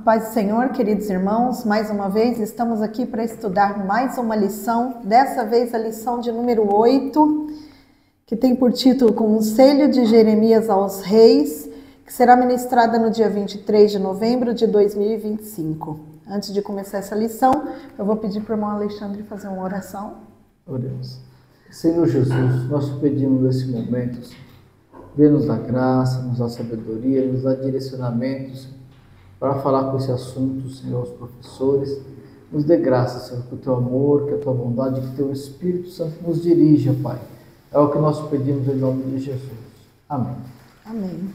paz do Senhor, queridos irmãos, mais uma vez estamos aqui para estudar mais uma lição, dessa vez a lição de número 8, que tem por título Conselho de Jeremias aos Reis, que será ministrada no dia 23 de novembro de 2025. Antes de começar essa lição, eu vou pedir para o irmão Alexandre fazer uma oração. Oremos. Senhor Jesus, nós te pedimos nesse momento, dê-nos a graça, nos dá sabedoria, nos dá direcionamentos para falar com esse assunto, Senhor, os professores. Nos dê graça, Senhor, que o teu amor, que a tua bondade, que o teu Espírito Santo nos dirija, Pai. É o que nós pedimos em nome de Jesus. Amém. Amém.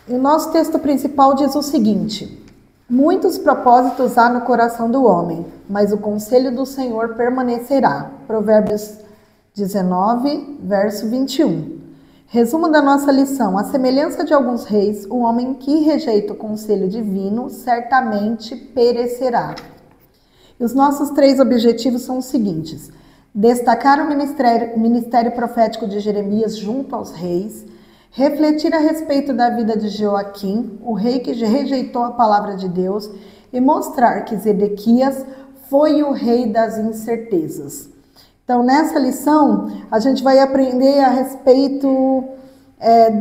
E o nosso texto principal diz o seguinte: muitos propósitos há no coração do homem, mas o conselho do Senhor permanecerá. Provérbios 19, verso 21. Resumo da nossa lição: à semelhança de alguns reis, o homem que rejeita o conselho divino certamente perecerá. E os nossos 3 objetivos são os seguintes: destacar o ministério profético de Jeremias junto aos reis, refletir a respeito da vida de Joaquim, o rei que rejeitou a palavra de Deus, e mostrar que Zedequias foi o rei das incertezas. Então, nessa lição, a gente vai aprender a respeito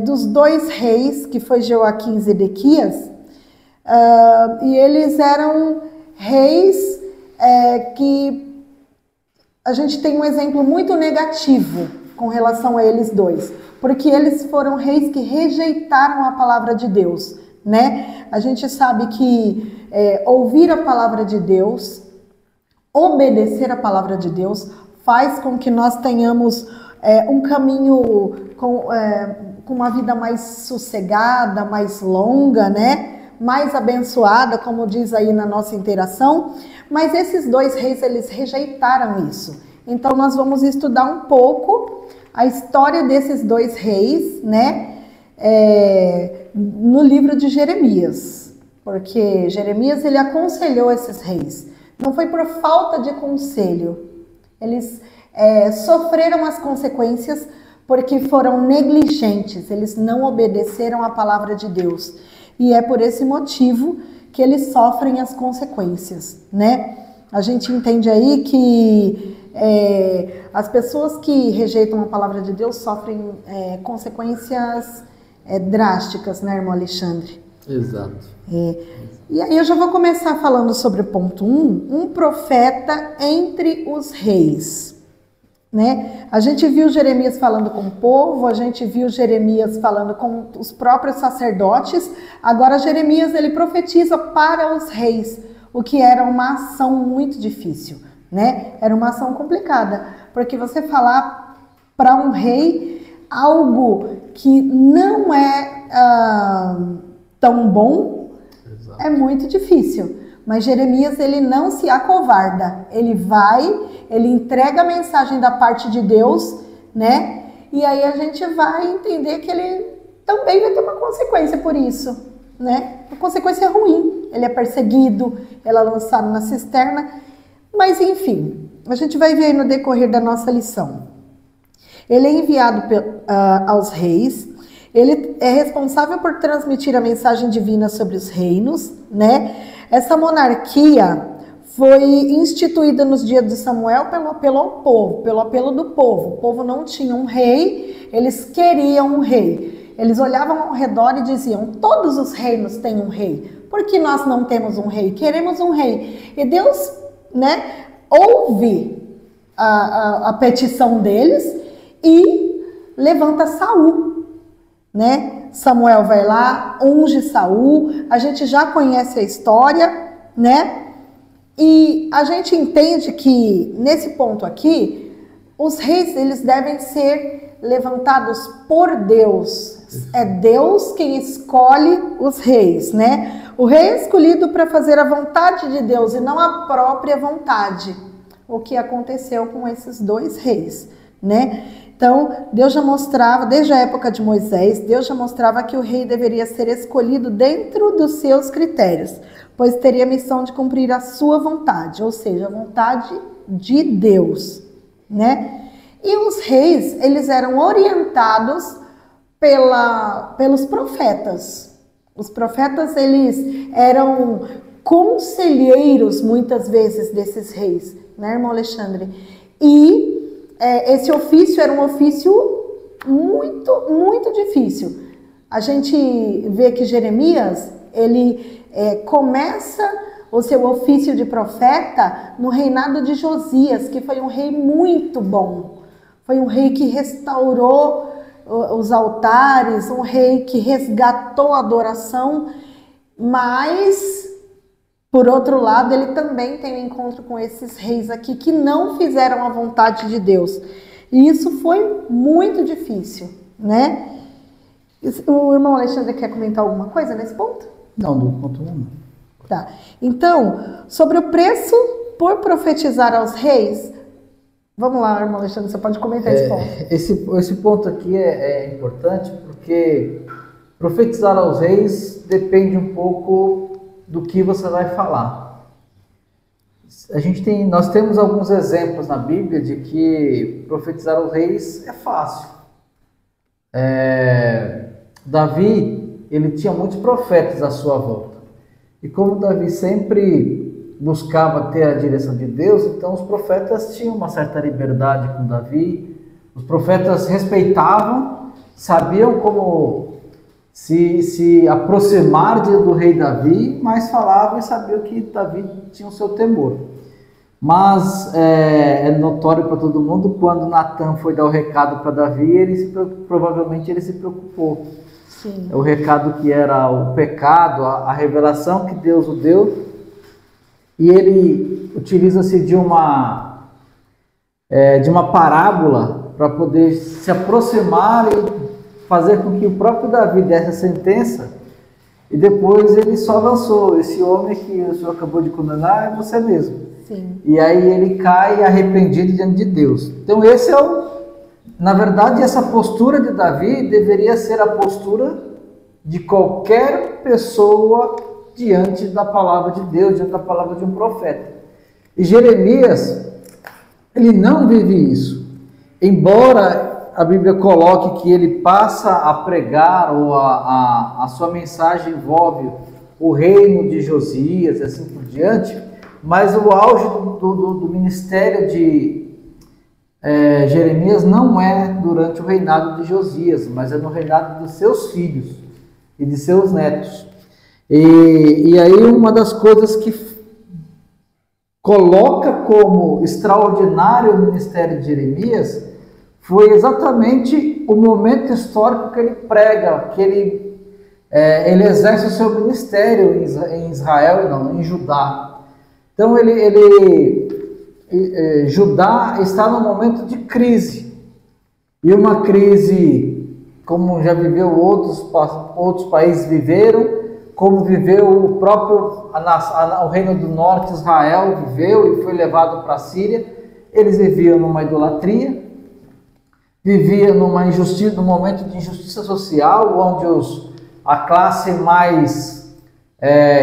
dos 2 reis, que foi Joaquim e Zedequias, e eles eram reis que a gente tem um exemplo muito negativo com relação a eles dois, porque eles foram reis que rejeitaram a palavra de Deus, né? A gente sabe que ouvir a palavra de Deus, obedecer a palavra de Deus, faz com que nós tenhamos um caminho com uma vida mais sossegada, mais longa, né? Mais abençoada, como diz aí na nossa interação. Mas esses 2 reis, eles rejeitaram isso. Então, nós vamos estudar um pouco a história desses 2 reis, né? No livro de Jeremias. Porque Jeremias, ele aconselhou esses reis. Não foi por falta de conselho. Eles sofreram as consequências porque foram negligentes, eles não obedeceram à palavra de Deus. E é por esse motivo que eles sofrem as consequências, né? A gente entende aí que as pessoas que rejeitam a palavra de Deus sofrem consequências drásticas, né, irmão Alexandre? Exato. E aí eu já vou começar falando sobre o ponto 1, um profeta entre os reis, né? A gente viu Jeremias falando com o povo, a gente viu Jeremias falando com os próprios sacerdotes, agora Jeremias ele profetiza para os reis, o que era uma ação muito difícil, né? Era uma ação complicada, porque você falar para um rei algo que não é tão bom, é muito difícil, mas Jeremias ele não se acovarda, ele vai, ele entrega a mensagem da parte de Deus, né? E aí a gente vai entender que ele também vai ter uma consequência por isso, né? Uma consequência ruim, ele é perseguido, ele é lançado na cisterna, mas enfim, a gente vai ver aí no decorrer da nossa lição. Ele é enviado aos reis. Ele é responsável por transmitir a mensagem divina sobre os reinos, né? Essa monarquia foi instituída nos dias de Samuel pelo apelo do povo. O povo não tinha um rei, eles queriam um rei. Eles olhavam ao redor e diziam: todos os reinos têm um rei. Por que nós não temos um rei? Queremos um rei. E Deus, né, ouve a petição deles e levanta Saul. Né? Samuel vai lá, unge Saul, a gente já conhece a história, né? E a gente entende que nesse ponto aqui, os reis eles devem ser levantados por Deus. É Deus quem escolhe os reis, né? O rei é escolhido para fazer a vontade de Deus e não a própria vontade. O que aconteceu com esses 2 reis, né? Então, Deus já mostrava, desde a época de Moisés, Deus já mostrava que o rei deveria ser escolhido dentro dos seus critérios, pois teria a missão de cumprir a sua vontade, ou seja, a vontade de Deus, né? E os reis, eles eram orientados pelos profetas. Os profetas, eles eram conselheiros, muitas vezes, desses reis, né, irmão Alexandre? E esse ofício era um ofício muito, muito difícil. A gente vê que Jeremias, ele começa o seu ofício de profeta no reinado de Josias, que foi um rei muito bom. Foi um rei que restaurou os altares, um rei que resgatou a adoração, mas, por outro lado, ele também tem um encontro com esses reis aqui que não fizeram a vontade de Deus. E isso foi muito difícil, né? O irmão Alexandre quer comentar alguma coisa nesse ponto? Não, do ponto não. Tá. Então, sobre o preço por profetizar aos reis, vamos lá, irmão Alexandre, você pode comentar esse ponto. Esse ponto aqui é importante porque profetizar aos reis depende um pouco do que você vai falar. Nós temos alguns exemplos na Bíblia de que profetizar aos reis é fácil. Davi, ele tinha muitos profetas à sua volta. E como Davi sempre buscava ter a direção de Deus, então os profetas tinham uma certa liberdade com Davi. Os profetas respeitavam, sabiam como se aproximar do rei Davi, mas falavam e sabiam que Davi tinha o seu temor. Mas é notório para todo mundo, quando Natan foi dar o recado para Davi, provavelmente ele se preocupou. Sim. O recado que era o pecado, a revelação que Deus o deu, e ele utiliza-se de uma parábola para poder se aproximar e fazer com que o próprio Davi desse a sentença, e depois ele só lançou: esse homem que o senhor acabou de condenar é você mesmo. Sim. E aí ele cai arrependido diante de Deus. Então na verdade, essa postura de Davi deveria ser a postura de qualquer pessoa diante da palavra de Deus, diante da palavra de um profeta. E Jeremias, ele não vive isso. Embora a Bíblia coloque que ele passa a pregar, ou a sua mensagem envolve o reino de Josias e assim por diante, mas o auge do ministério de Jeremias não é durante o reinado de Josias, mas é no reinado dos seus filhos e de seus netos. E aí uma das coisas que coloca como extraordinário o ministério de Jeremias foi exatamente o momento histórico que ele prega, que ele exerce o seu ministério em Israel, não, em Judá. Então Judá está num momento de crise, e uma crise como já viveu outros países viveram, como viveu o próprio o reino do norte, Israel, viveu e foi levado para a Síria. Eles viviam numa idolatria, viviam numa injustiça, num momento de injustiça social, onde a classe mais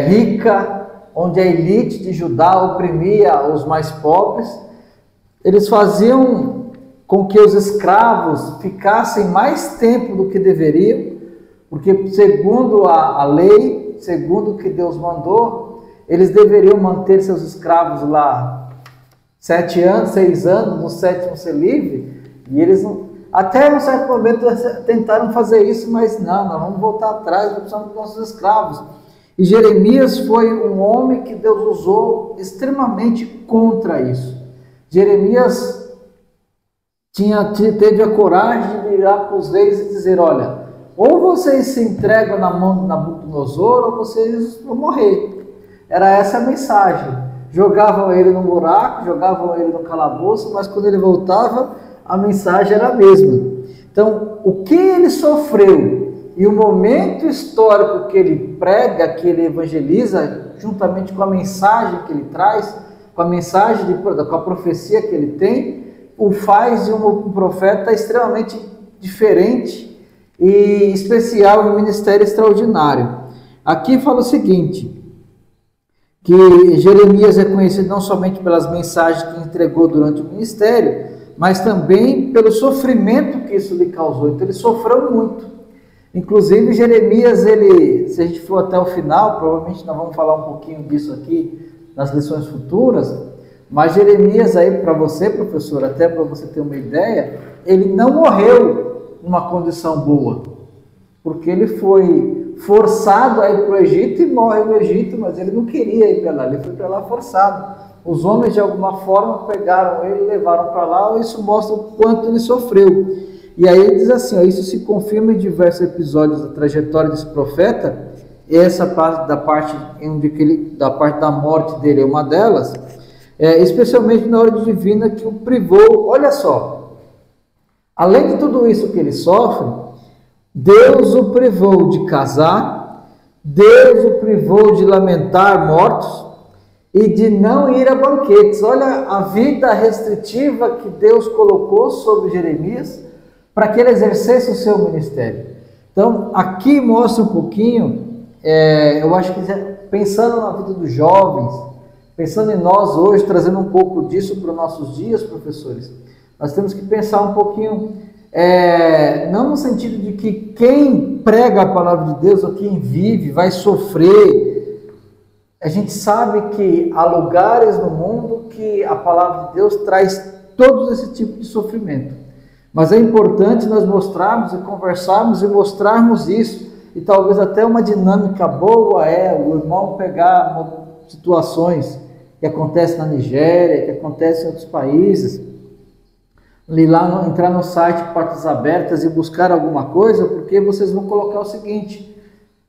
rica, onde a elite de Judá oprimia os mais pobres. Eles faziam com que os escravos ficassem mais tempo do que deveriam, porque segundo a lei, segundo o que Deus mandou, eles deveriam manter seus escravos lá 7 anos, 6 anos, no 7º ser livre, e eles até um certo momento tentaram fazer isso, mas não, nós vamos voltar atrás, nós precisamos dos nossos escravos. E Jeremias foi um homem que Deus usou extremamente contra isso. Jeremias teve a coragem de virar para os reis e dizer: olha, ou vocês se entregam na mão de Nabucodonosor, ou vocês vão morrer. Era essa a mensagem. Jogavam ele no buraco, jogavam ele no calabouço, mas quando ele voltava, a mensagem era a mesma. Então, o que ele sofreu e o momento histórico que ele prega, que ele evangeliza, juntamente com a mensagem que ele traz, com a mensagem, com a profecia que ele tem, o faz de um profeta extremamente diferente e especial, um ministério extraordinário. Aqui fala o seguinte, que Jeremias é conhecido não somente pelas mensagens que entregou durante o ministério, mas também pelo sofrimento que isso lhe causou. Então ele sofreu muito. Inclusive, Jeremias, ele, se a gente for até o final, provavelmente nós vamos falar um pouquinho disso aqui nas lições futuras, mas Jeremias aí, para você, professor, até para você ter uma ideia, ele não morreu numa condição boa, porque ele foi forçado a ir para o Egito e morre no Egito, mas ele não queria ir para lá, ele foi para lá forçado. Os homens, de alguma forma, pegaram ele e levaram para lá, e isso mostra o quanto ele sofreu. E aí ele diz assim, ó, isso se confirma em diversos episódios da trajetória desse profeta, e essa parte da parte da morte dele é uma delas, especialmente na hora divina que o privou. Olha só, além de tudo isso que ele sofre, Deus o privou de casar, Deus o privou de lamentar mortos e de não ir a banquetes. Olha a vida restritiva que Deus colocou sobre Jeremias para que ele exercesse o seu ministério. Então, aqui mostra um pouquinho, eu acho que pensando na vida dos jovens, pensando em nós hoje, trazendo um pouco disso para os nossos dias, professores, nós temos que pensar um pouquinho, não no sentido de que quem prega a palavra de Deus ou quem vive vai sofrer. A gente sabe que há lugares no mundo que a palavra de Deus traz todo esse tipo de sofrimento. Mas é importante nós mostrarmos e conversarmos e mostrarmos isso. E talvez até uma dinâmica boa o irmão pegar situações que acontecem na Nigéria, que acontecem em outros países, ir lá, entrar no site Portas Abertas e buscar alguma coisa, porque vocês vão colocar o seguinte: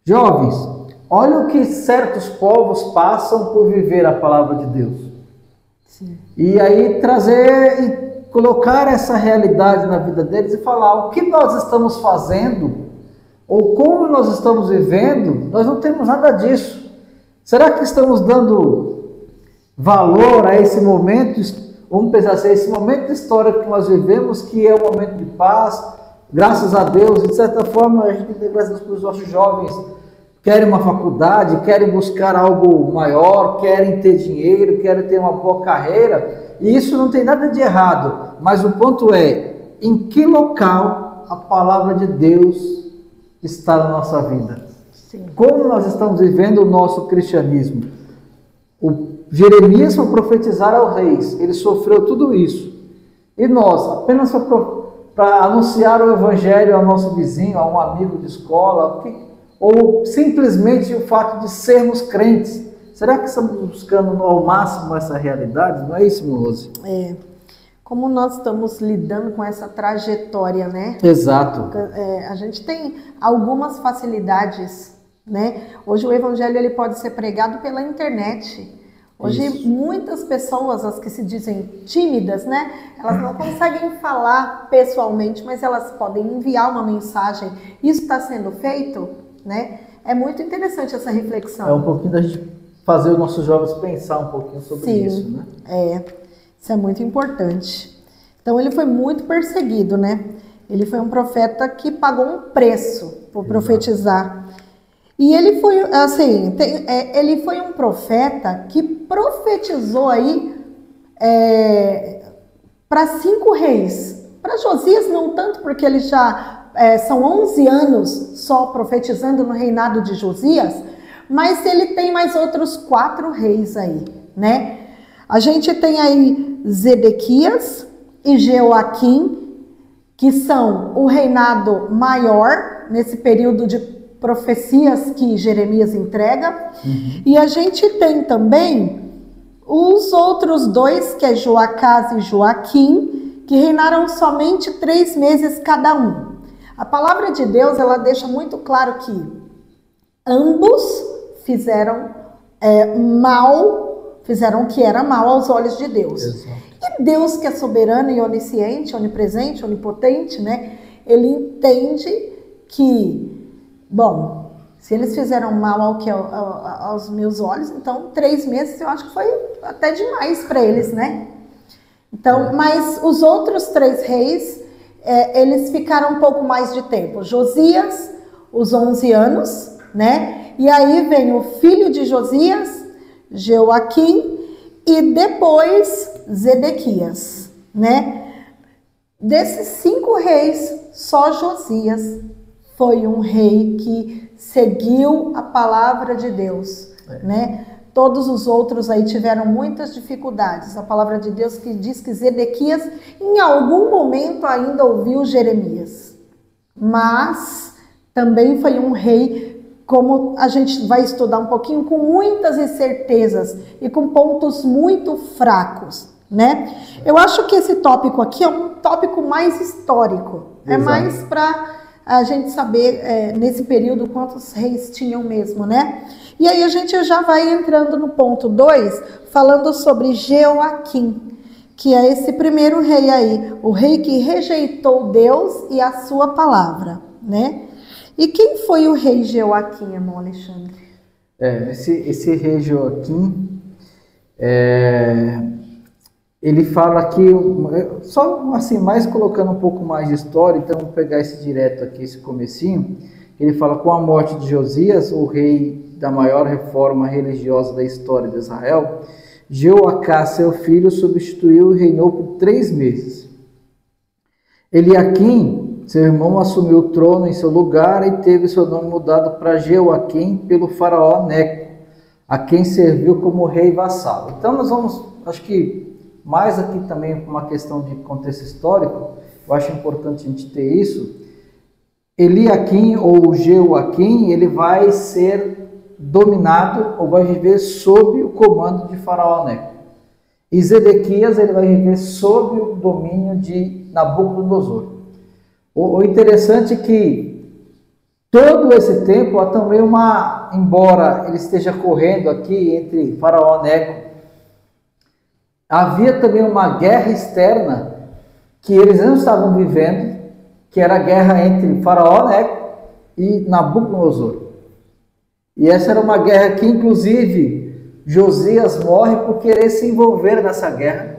jovens, olha o que certos povos passam por viver a palavra de Deus. Sim. E aí trazer e colocar essa realidade na vida deles e falar o que nós estamos fazendo ou como nós estamos vivendo. Nós não temos nada disso. Será que estamos dando valor a esse momento? Vamos pensar assim, esse momento histórico que nós vivemos, que é um momento de paz, graças a Deus, e de certa forma a gente tem graças a Deus para os nossos jovens querem uma faculdade, querem buscar algo maior, querem ter dinheiro, querem ter uma boa carreira. E isso não tem nada de errado, mas o ponto é, em que local a palavra de Deus está na nossa vida? Sim. Como nós estamos vivendo o nosso cristianismo? O Jeremias foi profetizar aos reis, ele sofreu tudo isso. E nós, apenas para anunciar o evangelho ao nosso vizinho, a um amigo de escola, ou simplesmente o fato de sermos crentes, será que estamos buscando ao máximo essa realidade? Não é isso, Rose? Como nós estamos lidando com essa trajetória, né? Exato. A gente tem algumas facilidades, né? Hoje o evangelho ele pode ser pregado pela internet. Hoje muitas pessoas, as que se dizem tímidas, né? Elas não conseguem falar pessoalmente, mas elas podem enviar uma mensagem. Isso está sendo feito, né? É muito interessante essa reflexão. É um pouquinho da gente fazer os nossos jovens pensar um pouquinho sobre isso, né? Isso é muito importante. Então ele foi muito perseguido, né? Ele foi um profeta que pagou um preço por profetizar. E ele foi, assim, ele foi um profeta que profetizou aí para 5 reis. Para Josias não tanto, porque ele já são 11 anos só profetizando no reinado de Josias, mas ele tem mais outros 4 reis aí, né? A gente tem aí Zedequias e Jeoaquim, que são o reinado maior nesse período de profecias que Jeremias entrega. E a gente tem também os outros 2, que é Joacás e Joaquim, que reinaram somente 3 meses cada um. A palavra de Deus, ela deixa muito claro que ambos fizeram fizeram o que era mal aos olhos de Deus. Exato. E Deus, que é soberano e onisciente, onipresente, onipotente, né? Ele entende que, bom, se eles fizeram mal aos meus olhos, então 3 meses eu acho que foi até demais para eles, né? Então, mas os outros 3 reis, eles ficaram um pouco mais de tempo. Josias, os 11 anos, né? E aí vem o filho de Josias, Jeoaquim, e depois Zedequias, né? Desses 5 reis, só Josias foi um rei que seguiu a palavra de Deus, né? Todos os outros aí tiveram muitas dificuldades. A palavra de Deus que diz que Zedequias, em algum momento, ainda ouviu Jeremias. Mas também foi um rei, como a gente vai estudar um pouquinho, com muitas incertezas e com pontos muito fracos, né? Eu acho que esse tópico aqui é um tópico mais histórico. Exato. É mais para a gente saber, nesse período, quantos reis tinham mesmo, né? E aí a gente já vai entrando no ponto 2, falando sobre Jeoaquim, que é esse primeiro rei aí, o rei que rejeitou Deus e a sua palavra, né? E quem foi o rei Jeoaquim, irmão Alexandre? Esse rei Jeoaquim, ele fala aqui, só assim, mais colocando um pouco mais de história, então vamos pegar esse direto aqui, esse comecinho, ele fala: com a morte de Josias, o rei da maior reforma religiosa da história de Israel, Jeoacás, seu filho, substituiu e reinou por 3 meses. Eliaquim, seu irmão, assumiu o trono em seu lugar e teve seu nome mudado para Jeoaquim pelo faraó Neco, a quem serviu como rei vassalo. Então nós vamos, acho que mais aqui também uma questão de contexto histórico, eu acho importante a gente ter isso. Eliaquim ou Jeoaquim, ele vai ser dominado ou vai viver sob o comando de faraó Neco. E Zedequias, ele vai viver sob o domínio de Nabucodonosor. O interessante é que todo esse tempo há também embora ele esteja correndo aqui entre faraó Neco, havia também uma guerra externa que eles não estavam vivendo, que era a guerra entre faraó Neco e Nabucodonosor. E essa era uma guerra que, inclusive, Josias morre por querer se envolver nessa guerra.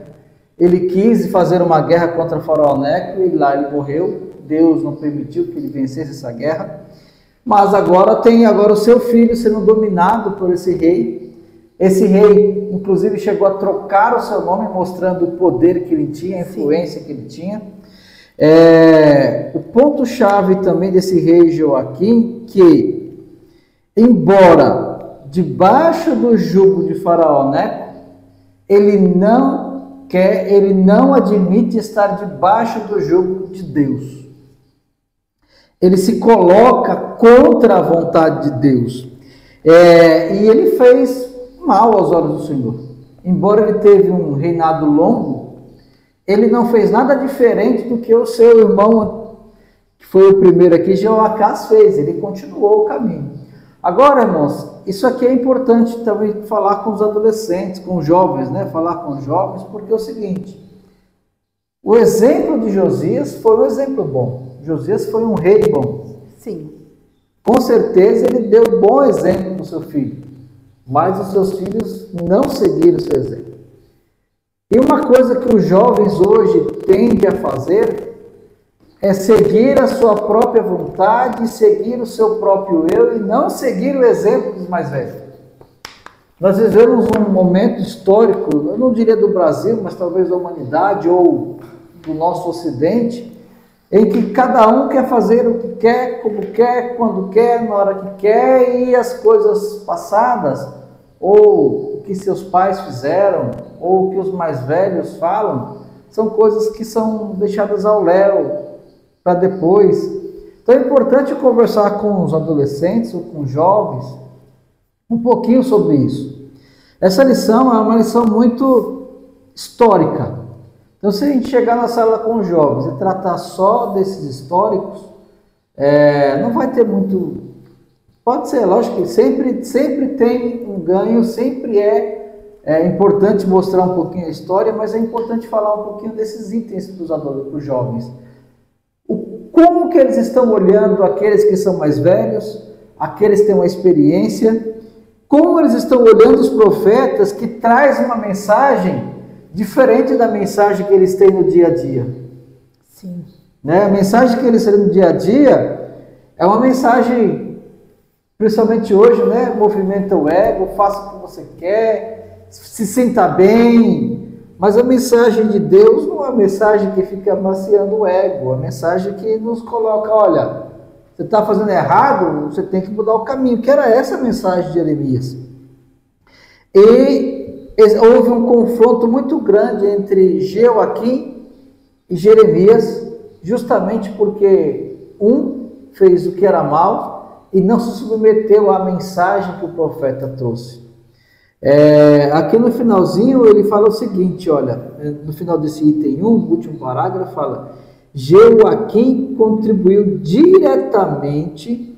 Ele quis fazer uma guerra contra o faraó Neco e lá ele morreu. Deus não permitiu que ele vencesse essa guerra. Mas agora tem o seu filho sendo dominado por esse rei. Esse rei, inclusive, chegou a trocar o seu nome, mostrando o poder que ele tinha, a influência que ele tinha. O ponto-chave também desse rei Jeoaquim, que embora debaixo do jugo de faraó Neco, ele não admite estar debaixo do jugo de Deus. Ele se coloca contra a vontade de Deus. E ele fez mal aos olhos do Senhor. Embora ele teve um reinado longo, ele não fez nada diferente do que o seu irmão, que foi o primeiro aqui, Jeoacás, fez. Ele continuou o caminho. Agora, irmãos, isso aqui é importante também falar com os adolescentes, com os jovens, né? Falar com os jovens, porque é o seguinte: o exemplo de Josias foi um exemplo bom. Josias foi um rei bom. Sim. Com certeza ele deu bom exemplo para o seu filho, mas os seus filhos não seguiram o seu exemplo. E uma coisa que os jovens hoje tendem a fazer é seguir a sua própria vontade, seguir o seu próprio eu e não seguir o exemplo dos mais velhos. Nós vivemos um momento histórico, eu não diria do Brasil, mas talvez da humanidade ou do nosso ocidente, em que cada um quer fazer o que quer, como quer, quando quer, na hora que quer, e as coisas passadas, ou o que seus pais fizeram, ou o que os mais velhos falam, são coisas que são deixadas ao léu, para depois. Então é importante conversar com os adolescentes ou com os jovens um pouquinho sobre isso. Essa lição é uma lição muito histórica. Então, se a gente chegar na sala com os jovens e tratar só desses históricos, não vai ter muito... Pode ser, lógico que sempre tem um ganho, sempre é importante mostrar um pouquinho a história, mas é importante falar um pouquinho desses itens para os jovens. Como que eles estão olhando aqueles que são mais velhos, aqueles que têm uma experiência, como eles estão olhando os profetas que trazem uma mensagem diferente da mensagem que eles têm no dia a dia. Sim. A mensagem que eles têm no dia a dia é uma mensagem, principalmente hoje, movimenta o ego, faça o que você quer, se sinta bem. Mas a mensagem de Deus não é uma mensagem que fica amaciando o ego, é uma mensagem que nos coloca, olha, você está fazendo errado, você tem que mudar o caminho, que era essa a mensagem de Jeremias. E houve um confronto muito grande entre Jeoaquim e Jeremias, justamente porque um fez o que era mal e não se submeteu à mensagem que o profeta trouxe. Aqui no finalzinho ele fala o seguinte, olha, no final desse item 1, o último parágrafo, fala: Jeoaquim contribuiu diretamente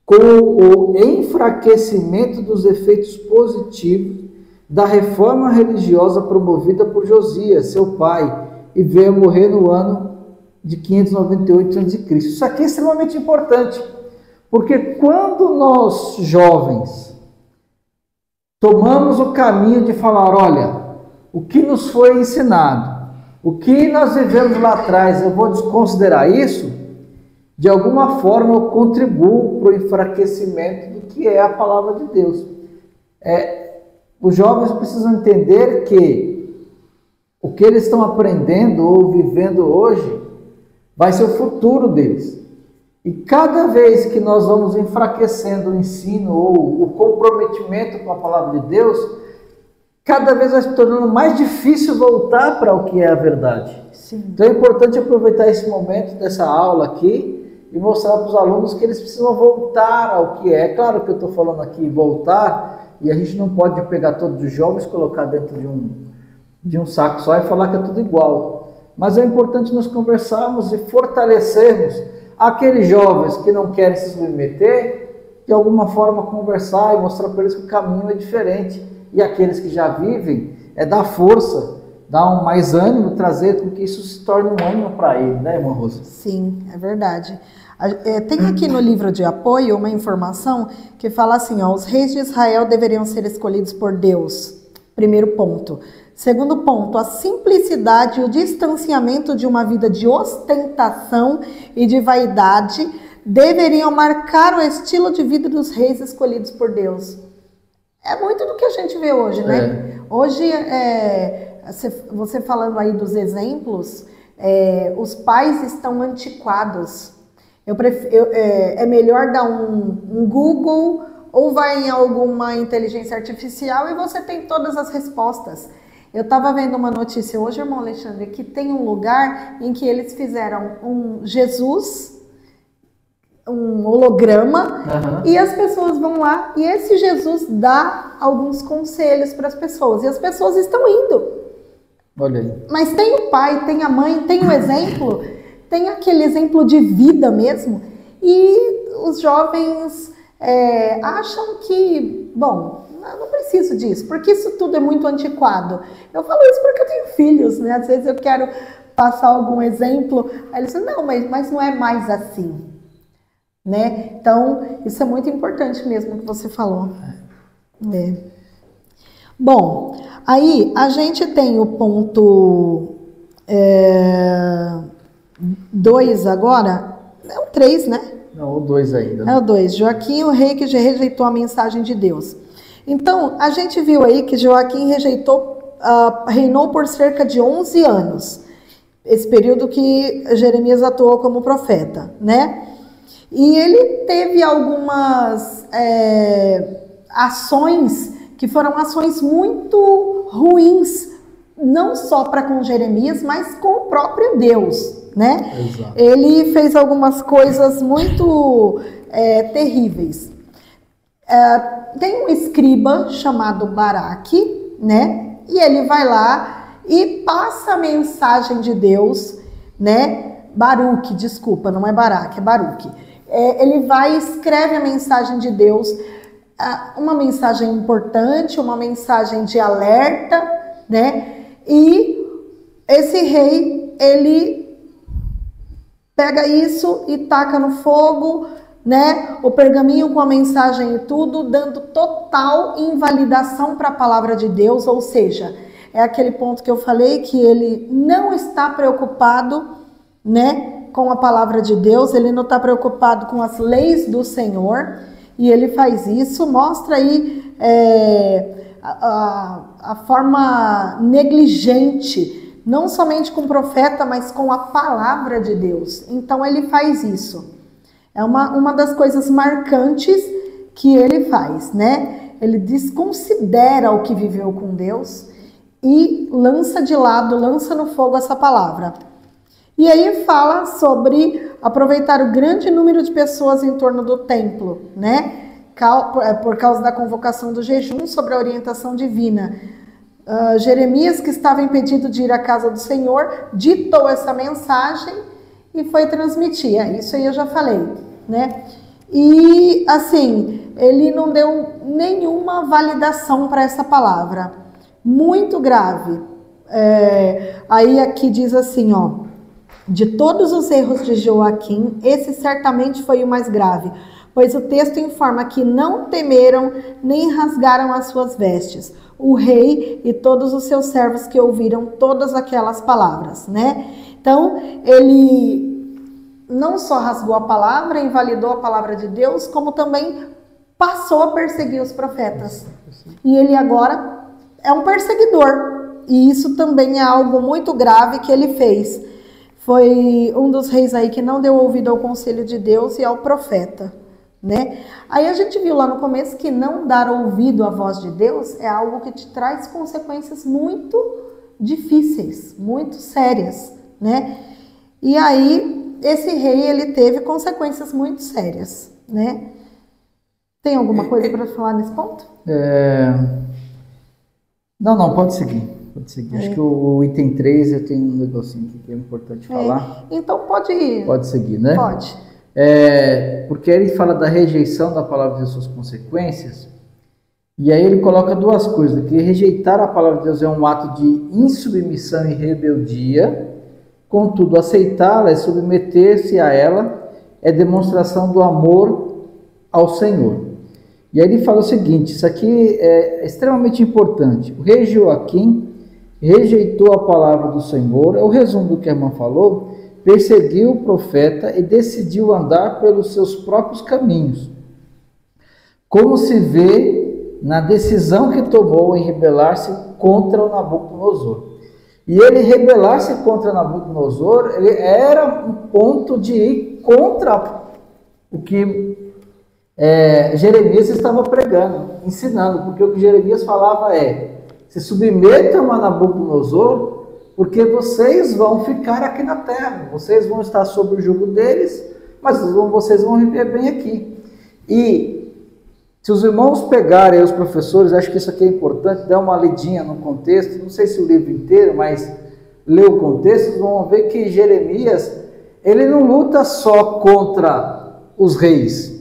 com o enfraquecimento dos efeitos positivos da reforma religiosa promovida por Josias, seu pai, e veio morrer no ano de 598 a.C. Isso aqui é extremamente importante, porque quando nós jovens tomamos o caminho de falar, olha, o que nos foi ensinado, o que nós vivemos lá atrás, eu vou desconsiderar isso, de alguma forma eu contribuo para o enfraquecimento do que é a palavra de Deus. Os jovens precisam entender que o que eles estão aprendendo ou vivendo hoje vai ser o futuro deles. E cada vez que nós vamos enfraquecendo o ensino ou o comprometimento com a palavra de Deus, cada vez vai se tornando mais difícil voltar para o que é a verdade. Sim. Então é importante aproveitar esse momento dessa aula aqui e mostrar para os alunos que eles precisam voltar ao que é. É claro que eu estou falando aqui voltar, e a gente não pode pegar todos os jovens e colocar dentro de um saco só e falar que é tudo igual. Mas é importante nós conversarmos e fortalecermos aqueles jovens que não querem se submeter, de alguma forma conversar e mostrar para eles que o caminho é diferente. E aqueles que já vivem, dar força, dar mais ânimo, trazer com que isso se torne um ânimo para ele, né, irmã Rosa? Sim, é verdade. Tem aqui no livro de apoio uma informação que fala assim, os reis de Israel deveriam ser escolhidos por Deus. Primeiro ponto. Segundo ponto, a simplicidade e o distanciamento de uma vida de ostentação e de vaidade deveriam marcar o estilo de vida dos reis escolhidos por Deus. É muito do que a gente vê hoje, né? Hoje, você falando aí dos exemplos, os pais estão antiquados. É melhor dar um Google ou vai em alguma inteligência artificial e você tem todas as respostas. Eu estava vendo uma notícia hoje, irmão Alexandre, que tem um lugar em que eles fizeram um Jesus, um holograma, e as pessoas vão lá e esse Jesus dá alguns conselhos para as pessoas e as pessoas estão indo. Olha aí. Mas tem o pai, tem a mãe, tem o exemplo, tem aquele exemplo de vida mesmo, e os jovens acham que, bom, não preciso disso, porque isso tudo é muito antiquado. Eu falo isso porque eu tenho filhos, né? Às vezes eu quero passar algum exemplo, aí eles dizem, não, mas não é mais assim, né? Então, isso é muito importante mesmo que você falou. Bom, aí a gente tem o ponto 2 agora, é o 3, né? Não, o 2 ainda. É o 2, Joaquim, o rei que rejeitou a mensagem de Deus. Então, a gente viu aí que Joaquim reinou por cerca de 11 anos, esse período que Jeremias atuou como profeta, né? E ele teve algumas ações que foram ações muito ruins, não só para com Jeremias, mas com o próprio Deus, né? Exato. Ele fez algumas coisas muito terríveis. Tem um escriba chamado Baraque, né? E ele vai lá e passa a mensagem de Deus, né? Baruque, desculpa, não é Baraque, é Baruque. Ele vai e escreve a mensagem de Deus, uma mensagem importante, uma mensagem de alerta, né? E esse rei, ele pega isso e taca no fogo, né? O pergaminho com a mensagem e tudo, dando total invalidação para a palavra de Deus, ou seja, é aquele ponto que eu falei, que ele não está preocupado, né, com a palavra de Deus, ele não está preocupado com as leis do Senhor, e ele faz isso, mostra aí a forma negligente, não somente com o profeta, mas com a palavra de Deus. Então ele faz isso. É uma das coisas marcantes que ele faz, né? Ele desconsidera o que viveu com Deus e lança de lado, lança no fogo essa palavra. E aí fala sobre aproveitar o grande número de pessoas em torno do templo, né? Por causa da convocação do jejum, sobre a orientação divina. Jeremias, que estava impedido de ir à casa do Senhor, ditou essa mensagem e foi transmitir. Isso aí eu já falei, né? E assim, ele não deu nenhuma validação para essa palavra. Muito grave. Aí aqui diz assim, ó. De todos os erros de Joaquim, esse certamente foi o mais grave, pois o texto informa que não temeram nem rasgaram as suas vestes, o rei e todos os seus servos que ouviram todas aquelas palavras, né? Então, ele não só rasgou a palavra, invalidou a palavra de Deus, como também passou a perseguir os profetas. E ele agora é um perseguidor, e isso também é algo muito grave que ele fez. Foi um dos reis aí que não deu ouvido ao conselho de Deus e ao profeta, né? Aí a gente viu lá no começo que não dar ouvido à voz de Deus é algo que te traz consequências muito difíceis, muito sérias, né? E aí esse rei, ele teve consequências muito sérias, né? Tem alguma coisa para falar nesse ponto? Não, pode seguir. Acho que o item 3 eu tenho um negocinho aqui que é importante falar. Então pode ir. Pode seguir, né? Pode. Porque ele fala da rejeição da palavra e suas consequências, e aí ele coloca duas coisas, que rejeitar a palavra de Deus é um ato de insubmissão e rebeldia, contudo aceitá-la e submeter-se a ela é demonstração do amor ao Senhor. E aí ele fala o seguinte, isso aqui é extremamente importante. O rei Joaquim rejeitou a palavra do Senhor, é o resumo do que a irmã falou, perseguiu o profeta e decidiu andar pelos seus próprios caminhos. Como se vê na decisão que tomou em rebelar-se contra o Nabucodonosor. E ele rebelar-se contra Nabucodonosor, ele era um ponto de ir contra o que Jeremias estava pregando, ensinando, porque o que Jeremias falava se submetam a Nabucodonosor, porque vocês vão ficar aqui na terra, vocês vão estar sob o jugo deles, mas vocês vão viver bem aqui. E se os irmãos pegarem, os professores, acho que isso aqui é importante, dar uma lidinha no contexto, não sei se o livro inteiro, mas ler o contexto, vocês vão ver que Jeremias, ele não luta só contra os reis,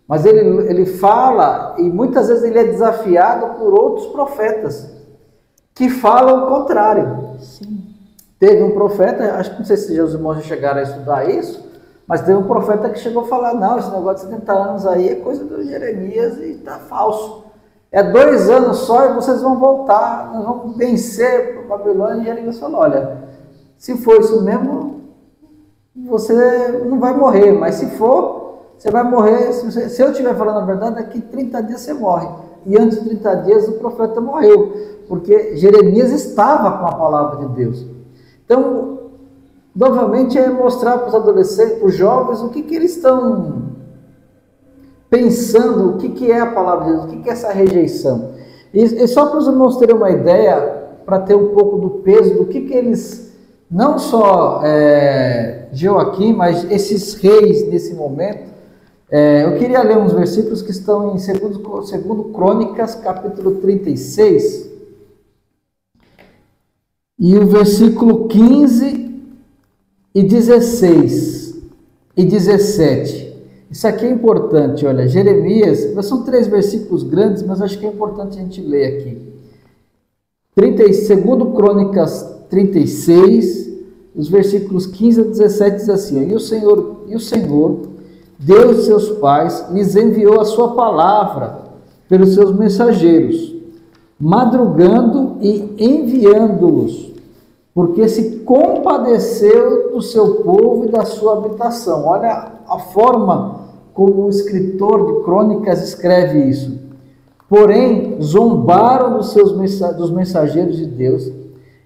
mas ele fala, e muitas vezes ele é desafiado por outros profetas, que falam o contrário. Sim. Teve um profeta, acho que não sei se os irmãos já chegaram a estudar isso, mas teve um profeta que chegou a falar, não, esse negócio de 70 anos aí é coisa do Jeremias e está falso. É 2 anos só e vocês vão voltar, nós vamos vencer para Babilônia. E Jeremias falou, olha, se for isso mesmo, você não vai morrer, mas se for, você vai morrer, se eu estiver falando a verdade, daqui 30 dias você morre. E antes de 30 dias o profeta morreu, porque Jeremias estava com a palavra de Deus. Então, novamente é mostrar para os adolescentes, para os jovens, o que eles estão pensando, o que é a palavra de Deus, o que é essa rejeição. E só para os irmãos terem uma ideia, para ter um pouco do peso do que eles, não só Joaquim, mas esses reis nesse momento, eu queria ler uns versículos que estão em 2 Crônicas, capítulo 36, e o versículo 15 e 16 e 17. Isso aqui é importante, olha, Jeremias, são 3 versículos grandes, mas acho que é importante a gente ler aqui. 2 Crônicas 36, os versículos 15 a 17 diz assim, e o Senhor, Deus de seus pais, lhes enviou a sua palavra pelos seus mensageiros, madrugando e enviando-os, porque se compadeceu do seu povo e da sua habitação. Olha a forma como o escritor de Crônicas escreve isso. Porém, zombaram dos mensageiros de Deus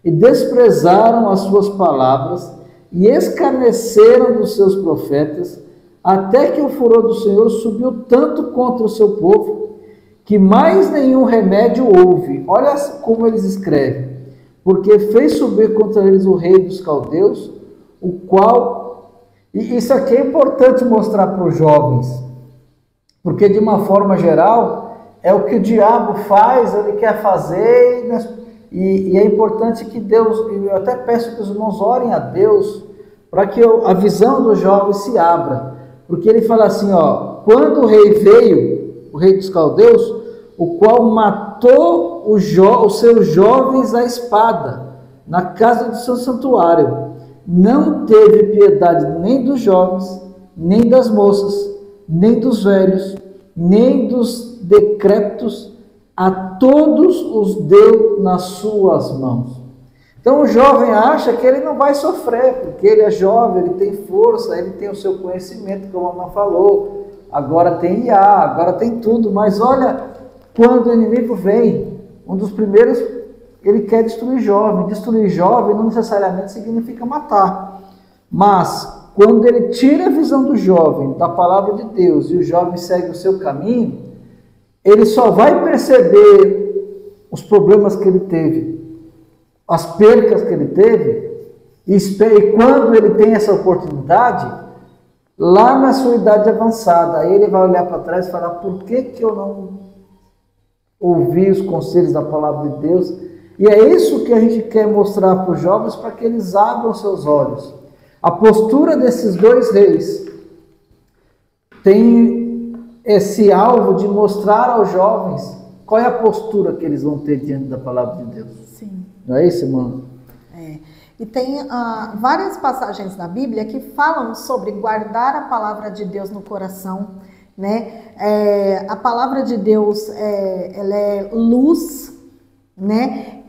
e desprezaram as suas palavras e escarneceram dos seus profetas, até que o furor do Senhor subiu tanto contra o seu povo, que mais nenhum remédio houve. Olha como eles escrevem. Porque fez subir contra eles o rei dos caldeus, o qual... E isso aqui é importante mostrar para os jovens, porque de uma forma geral, é o que o diabo faz, ele quer fazer, e é importante que Deus, eu até peço que os irmãos orem a Deus, para que a visão dos jovens se abra, porque ele fala assim, ó, quando o rei veio, o rei dos caldeus, o qual matou os seus jovens à espada, na casa do seu santuário, não teve piedade nem dos jovens, nem das moças, nem dos velhos, nem dos decrépitos, a todos os deu nas suas mãos. Então o jovem acha que ele não vai sofrer, porque ele é jovem, ele tem força, ele tem o seu conhecimento, como a Ana falou, agora tem IA, agora tem tudo, mas olha, quando o inimigo vem, um dos primeiros, ele quer destruir jovem não necessariamente significa matar, mas quando ele tira a visão do jovem, da palavra de Deus, e o jovem segue o seu caminho, ele só vai perceber os problemas que ele teve, as percas que ele teve, e quando ele tem essa oportunidade, lá na sua idade avançada, aí ele vai olhar para trás e falar, por que eu não ouvi os conselhos da palavra de Deus? E é isso que a gente quer mostrar para os jovens, para que eles abram seus olhos. A postura desses dois reis tem esse alvo de mostrar aos jovens qual é a postura que eles vão ter diante da palavra de Deus. Sim. Não é isso, irmão? É. E tem várias passagens na Bíblia que falam sobre guardar a palavra de Deus no coração, né? A palavra de Deus, ela é luz, né?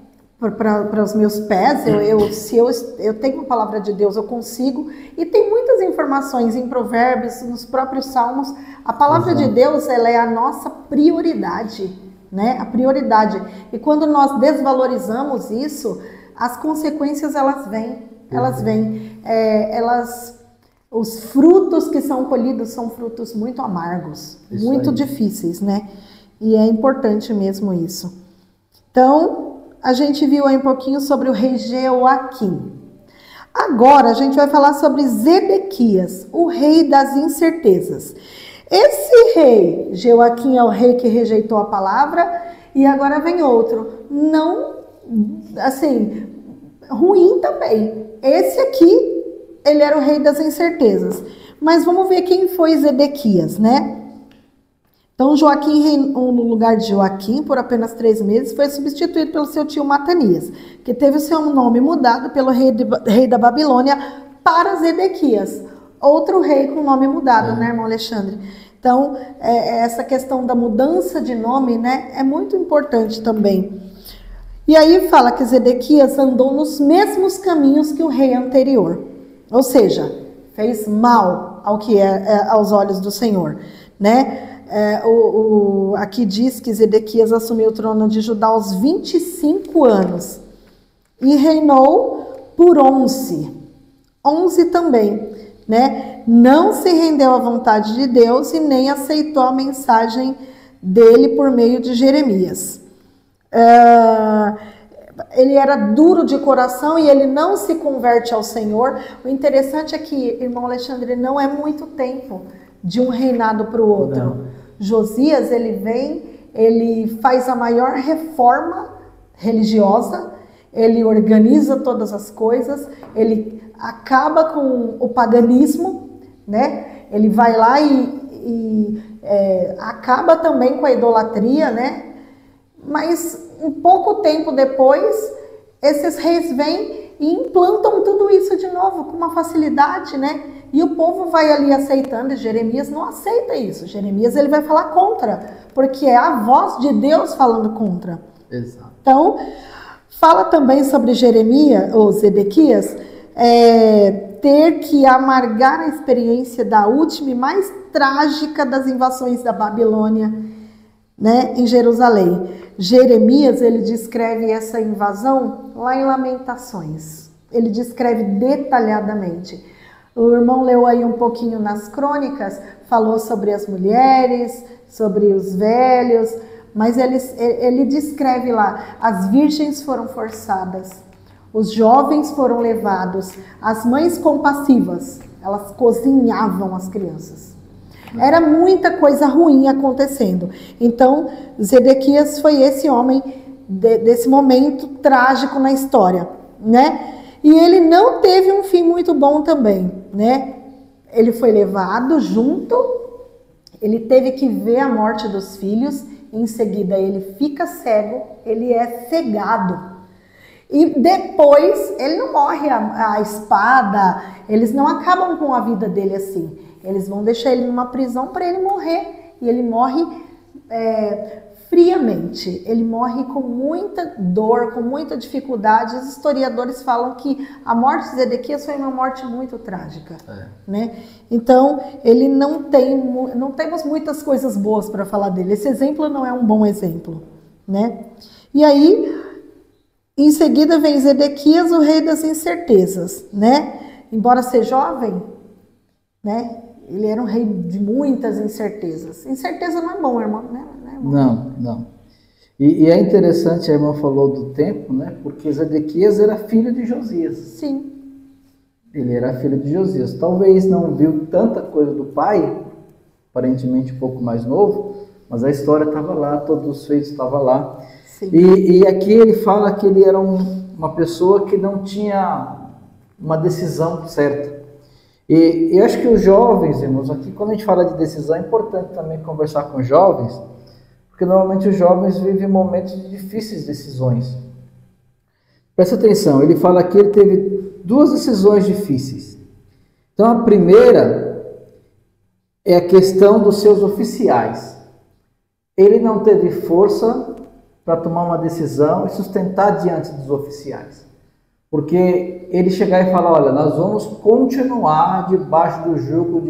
Para os meus pés, se eu tenho a palavra de Deus, eu consigo, e tem muitas informações em Provérbios, nos próprios Salmos. A palavra de Deus, ela é a nossa prioridade, né? A prioridade. E quando nós desvalorizamos isso, as consequências elas vêm. Os frutos que são colhidos são frutos muito amargos, isso muito aí. Difíceis, né? E é importante mesmo isso. Então, a gente viu aí um pouquinho sobre o rei Jeoaquim. Agora a gente vai falar sobre Zedequias, o rei das incertezas. Esse rei, Jeoaquim, é o rei que rejeitou a palavra, e agora vem outro. Não, assim, ruim também. Esse aqui, ele era o rei das incertezas. Mas vamos ver quem foi Zedequias, né? Então, Joaquim reinou no lugar de Joaquim por apenas 3 meses, foi substituído pelo seu tio Matanias, que teve o seu nome mudado pelo rei da Babilônia para Zedequias, outro rei com nome mudado, né, irmão Alexandre? Então, essa questão da mudança de nome, né, é muito importante também. E aí fala que Zedequias andou nos mesmos caminhos que o rei anterior, ou seja, fez mal aos olhos do Senhor, né? Aqui diz que Zedequias assumiu o trono de Judá aos 25 anos e reinou por 11 também, né? Não se rendeu à vontade de Deus e nem aceitou a mensagem dele por meio de Jeremias. Ele era duro de coração e ele não se converte ao Senhor. O interessante é que, irmão Alexandre, não é muito tempo de um reinado para o outro. Não. Josias, ele faz a maior reforma religiosa, ele organiza todas as coisas, ele acaba com o paganismo, né? Ele vai lá e acaba também com a idolatria, né? Mas um pouco tempo depois, esses reis vêm e implantam tudo isso de novo com uma facilidade, né? E o povo vai ali aceitando, e Jeremias não aceita isso. Jeremias, ele vai falar contra, porque é a voz de Deus falando contra. Exato. Então, fala também sobre Jeremias, ou Zedequias, ter que amargar a experiência da última e mais trágica das invasões da Babilônia, né, em Jerusalém. Jeremias, ele descreve essa invasão lá em Lamentações. Ele descreve detalhadamente. O irmão leu aí um pouquinho nas crônicas, falou sobre as mulheres, sobre os velhos, mas ele descreve lá, as virgens foram forçadas, os jovens foram levados, as mães compassivas, elas cozinhavam as crianças. Era muita coisa ruim acontecendo. Então, Zedequias foi esse homem desse momento trágico na história, né? E ele não teve um fim muito bom também, né? Ele foi levado junto, ele teve que ver a morte dos filhos, em seguida ele fica cego, ele é cegado. E depois, ele não morre a espada, eles não acabam com a vida dele assim. Eles vão deixar ele numa prisão para ele morrer. E ele morre friamente. Ele morre com muita dor, com muita dificuldade. Os historiadores falam que a morte de Zedequias foi uma morte muito trágica. Né? Então, ele não temos muitas coisas boas para falar dele. Esse exemplo não é um bom exemplo. Né? E aí, em seguida vem Zedequias, o rei das incertezas. Né? Embora ser jovem, né? Ele era um rei de muitas incertezas. Incerteza não é bom, irmão, né? Não. E é interessante, a irmã falou do tempo, né? Porque Zedequias era filho de Josias. Sim. Ele era filho de Josias. Talvez não viu tanta coisa do pai, aparentemente um pouco mais novo, mas a história estava lá, todos os feitos estavam lá. Sim. E aqui ele fala que ele era uma pessoa que não tinha uma decisão certa. E eu acho que os jovens, irmãos, aqui quando a gente fala de decisão, é importante também conversar com os jovens, porque normalmente os jovens vivem momentos de difíceis decisões. Presta atenção, ele fala que ele teve duas decisões difíceis. Então a primeira é a questão dos seus oficiais. Ele não teve força para tomar uma decisão e sustentar diante dos oficiais. Porque ele chegar e falar, olha, nós vamos continuar debaixo do jugo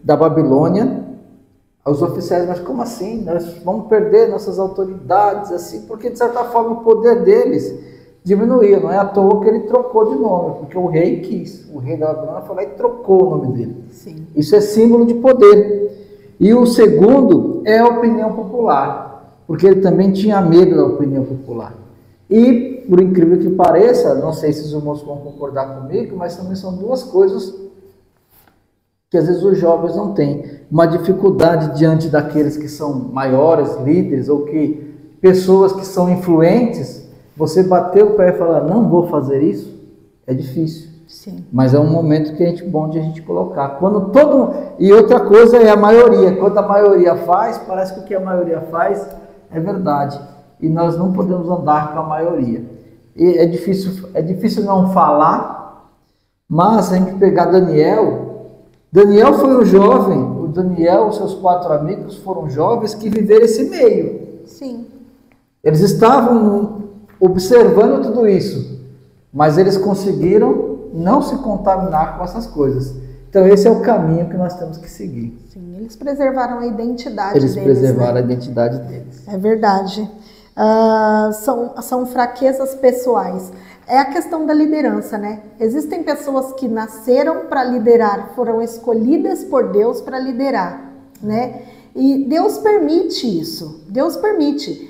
da Babilônia. Os oficiais, mas como assim? Nós vamos perder nossas autoridades, assim, porque de certa forma o poder deles diminuía. Não é à toa que ele trocou de nome, porque o rei quis. O rei da Babilônia foi lá e trocou o nome dele. Sim. Isso é símbolo de poder. E o segundo é a opinião popular, porque ele também tinha medo da opinião popular. E, por incrível que pareça, não sei se os irmãos vão concordar comigo, mas também são duas coisas que às vezes os jovens não têm. Uma dificuldade diante daqueles que são maiores, líderes, ou que pessoas que são influentes, você bater o pé e falar, não vou fazer isso, é difícil. Sim. Mas é um momento que bom de a gente colocar. E outra coisa é a maioria. Quando a maioria faz, parece que o que a maioria faz é verdade. E nós não podemos andar com a maioria. E é difícil não falar, mas a gente pegar Daniel foi um jovem, o Daniel, os seus 4 amigos foram jovens que viveram esse meio. Sim. Eles estavam observando tudo isso, mas eles conseguiram não se contaminar com essas coisas. Então esse é o caminho que nós temos que seguir. Sim, eles preservaram a identidade deles. Eles preservaram a identidade deles. É verdade. São fraquezas pessoais. É a questão da liderança, né? Existem pessoas que nasceram para liderar, foram escolhidas por Deus para liderar, né? E Deus permite isso. Deus permite.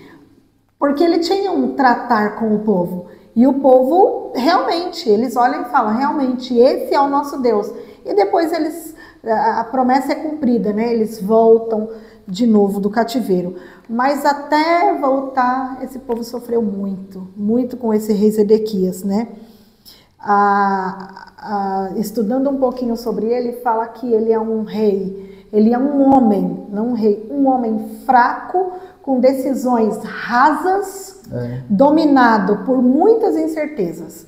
Porque ele tinha um tratar com o povo. E o povo, realmente, eles olham e falam, realmente, esse é o nosso Deus. E depois a promessa é cumprida, né? Eles voltam de novo do cativeiro. Mas até voltar, esse povo sofreu muito com esse rei Zedequias, né? Estudando um pouquinho sobre ele, fala que ele é um rei, ele é um homem, não um rei, um homem fraco, com decisões rasas, dominado por muitas incertezas,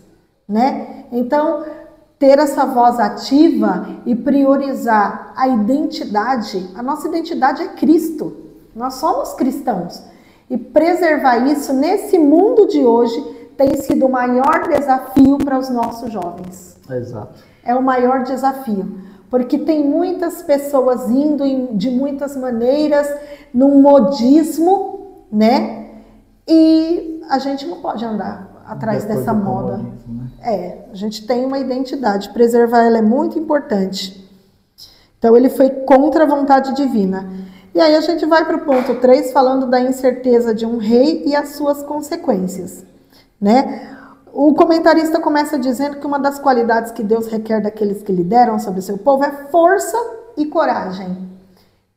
né? Então, ter essa voz ativa e priorizar a identidade, a nossa identidade é Cristo, nós somos cristãos. E preservar isso nesse mundo de hoje tem sido o maior desafio para os nossos jovens. Exato. É o maior desafio, porque tem muitas pessoas indo de muitas maneiras, num modismo, né? E a gente não pode andar atrás Depois dessa do moda. comunismo, né? A gente tem uma identidade, preservar ela é muito importante. Então ele foi contra a vontade divina. E aí a gente vai para o ponto 3, falando da incerteza de um rei e as suas consequências, né? O comentarista começa dizendo que uma das qualidades que Deus requer daqueles que lideram sobre o seu povo é força e coragem.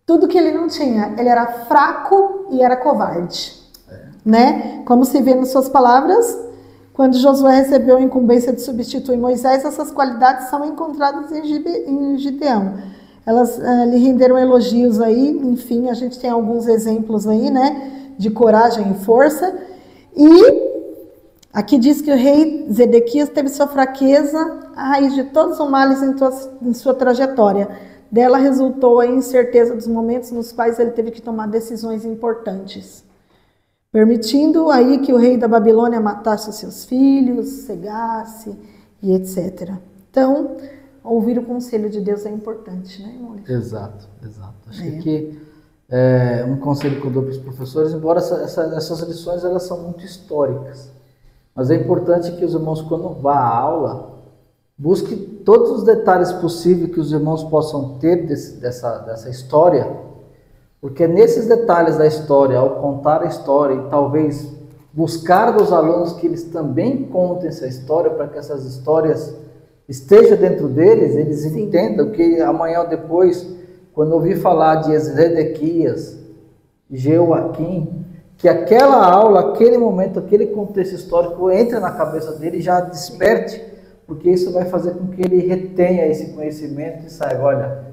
Tudo que ele não tinha, ele era fraco e era covarde, né? Como se vê nas suas palavras, quando Josué recebeu a incumbência de substituir Moisés, essas qualidades são encontradas em Gideão. Elas lhe renderam elogios aí, enfim, a gente tem alguns exemplos aí, né, de coragem e força. E aqui diz que o rei Zedequias teve sua fraqueza, a raiz de todos os males em sua trajetória. Dela resultou a incerteza dos momentos nos quais ele teve que tomar decisões importantes, permitindo aí que o rei da Babilônia matasse os seus filhos, cegasse e etc. Então, ouvir o conselho de Deus é importante, né, irmão? Exato. Acho que aqui é um conselho que eu dou para os professores, embora essas lições elas são muito históricas, mas é importante que os irmãos, quando vá à aula, busque todos os detalhes possíveis que os irmãos possam ter dessa história, porque nesses detalhes da história, ao contar a história e talvez buscar dos alunos que eles também contem essa história, para que essas histórias estejam dentro deles, eles Sim. entendam que amanhã ou depois, quando ouvir falar de Zedequias, Jeoaquim, que aquela aula, aquele momento, aquele contexto histórico entre na cabeça dele e já desperte, porque isso vai fazer com que ele retenha esse conhecimento e saiba, olha,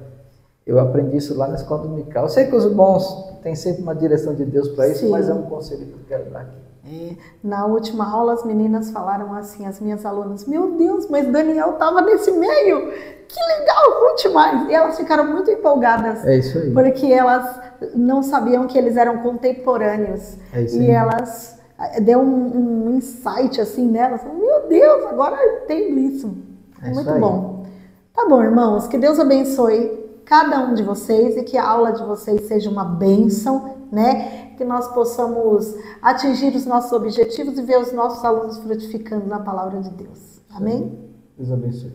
eu aprendi isso lá na escola dominical. Eu sei que os irmãos têm sempre uma direção de Deus para isso, Sim. mas é um conselho que eu quero dar aqui. Na última aula as meninas falaram assim, as minhas alunas, meu Deus, mas Daniel estava nesse meio, que legal, conte mais. E elas ficaram muito empolgadas, é isso aí. Porque elas não sabiam que eles eram contemporâneos. É isso e aí. elas deu um insight assim nelas, meu Deus, agora eu entendo isso. É muito bom. Tá bom, irmãos, que Deus abençoe cada um de vocês e que a aula de vocês seja uma bênção, né? Que nós possamos atingir os nossos objetivos e ver os nossos alunos frutificando na palavra de Deus. Amém? Deus abençoe.